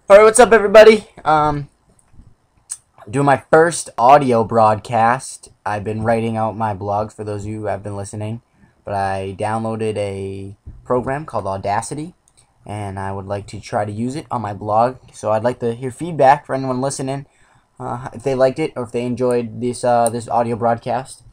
Alright, what's up everybody? I'm doing my first audio broadcast. I've been writing out my blogs for those of you who have been listening, but I downloaded a program called Audacity, and I would like to try to use it on my blog. So I'd like to hear feedback for anyone listening, if they liked it or if they enjoyed this audio broadcast.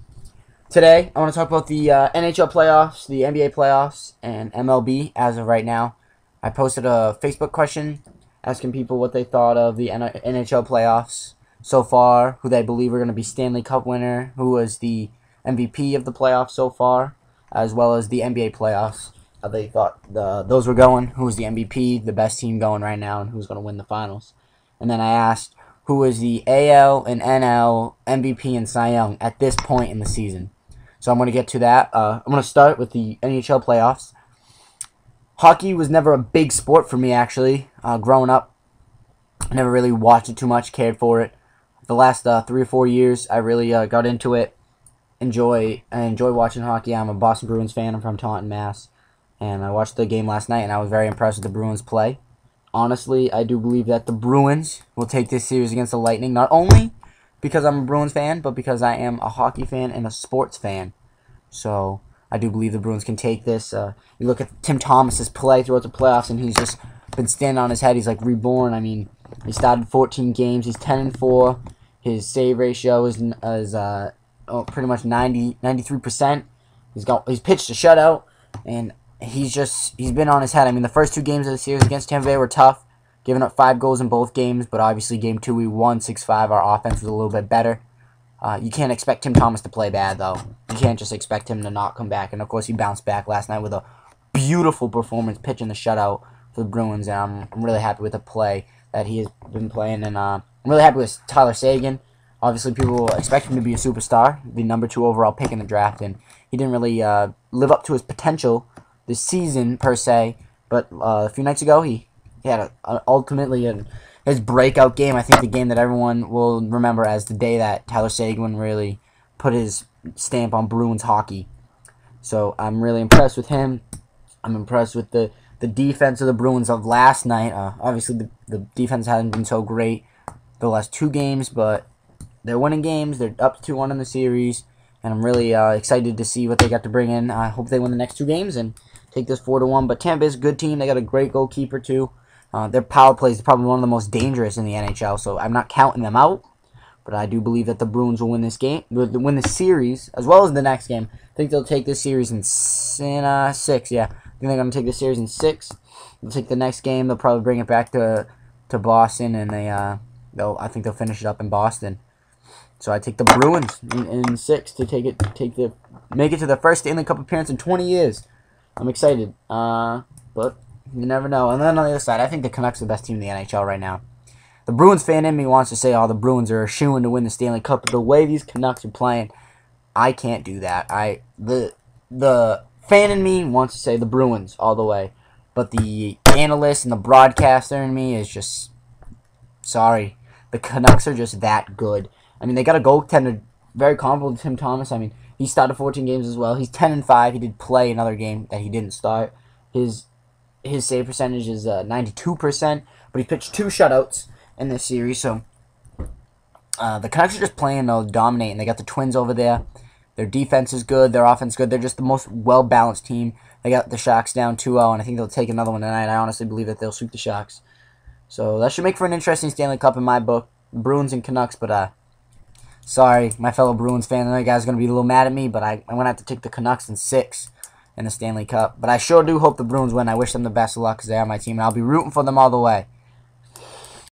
Today, I want to talk about the NHL playoffs, the NBA playoffs, and MLB as of right now. I posted a Facebook question asking people what they thought of the NHL playoffs so far, who they believe are going to be Stanley Cup winner, who was the MVP of the playoffs so far, as well as the NBA playoffs, how they thought those were going, who was the MVP, the best team going right now, and who's going to win the finals. And then I asked who was the AL and NL MVP and Cy Young at this point in the season. So I'm going to get to that. I'm going to start with the NHL playoffs. Hockey was never a big sport for me, actually. Growing up, I never really watched it too much, cared for it. The last 3 or 4 years, I really got into it. I enjoy watching hockey. I'm a Boston Bruins fan. I'm from Taunton, Mass. And I watched the game last night, and I was very impressed with the Bruins' play. Honestly, I do believe that the Bruins will take this series against the Lightning, not only because I'm a Bruins fan, but because I am a hockey fan and a sports fan. So I do believe the Bruins can take this. You look at Tim Thomas's play throughout the playoffs, and he's just been standing on his head. He's like reborn. I mean, he started 14 games. He's 10-4. His save ratio is pretty much 93%. He's pitched a shutout, and he's been on his head. I mean, the first 2 games of the series against Tampa Bay were tough, giving up 5 goals in both games. But obviously, game 2 we won 6-5. Our offense was a little bit better. You can't expect Tim Thomas to play bad, though. You can't just expect him to not come back. And, of course, he bounced back last night with a beautiful performance, pitching the shutout for the Bruins. And I'm really happy with the play that he has been playing. And I'm really happy with Tyler Seguin. Obviously, people expect him to be a superstar, the number 2 overall pick in the draft. And he didn't really live up to his potential this season, per se. But a few nights ago, he had ultimately his breakout game. I think the game that everyone will remember as the day that Tyler Seguin really put his stamp on Bruins hockey. So I'm really impressed with him. I'm impressed with the defense of the Bruins of last night. Obviously, the defense hasn't been so great the last 2 games, but they're winning games. They're up 2-1 in the series, and I'm really excited to see what they got to bring in. I hope they win the next 2 games and take this 4-1. But Tampa Bay's a good team. They got a great goalkeeper, too. Their power play is probably one of the most dangerous in the NHL, so I'm not counting them out. But I do believe that the Bruins will win this game, win this series, as well as the next game. I think they'll take this series in 6. Yeah, I think they're going to take this series in 6. They'll take the next game. They'll probably bring it back to Boston, and I think they'll finish it up in Boston. So I take the Bruins in 6 to make it to their first Stanley Cup appearance in 20 years. I'm excited, but you never know. And then on the other side, I think the Canucks are the best team in the NHL right now. The Bruins fan in me wants to say, oh, the Bruins are a shoo-in to win the Stanley Cup. But the way these Canucks are playing, I can't do that. The fan in me wants to say the Bruins all the way. But the analyst and the broadcaster in me is just, sorry. The Canucks are just that good. I mean, they got a goaltender very comparable to Tim Thomas. I mean, he started 14 games as well. He's 10-5. He did play another game that he didn't start. His save percentage is 92%, but he pitched 2 shutouts in this series. So the Canucks are just playing to dominate, and they got the Twins over there. Their defense is good. Their offense is good. They're just the most well-balanced team. They got the Sharks down 2-0, and I think they'll take another one tonight. I honestly believe that they'll sweep the Sharks. So that should make for an interesting Stanley Cup in my book. Bruins and Canucks, but sorry, my fellow Bruins fans. I know you guys are going to be a little mad at me, but I'm going to have to take the Canucks in 6. In the Stanley Cup. But I sure do hope the Bruins win. I wish them the best of luck because they are my team, and I'll be rooting for them all the way.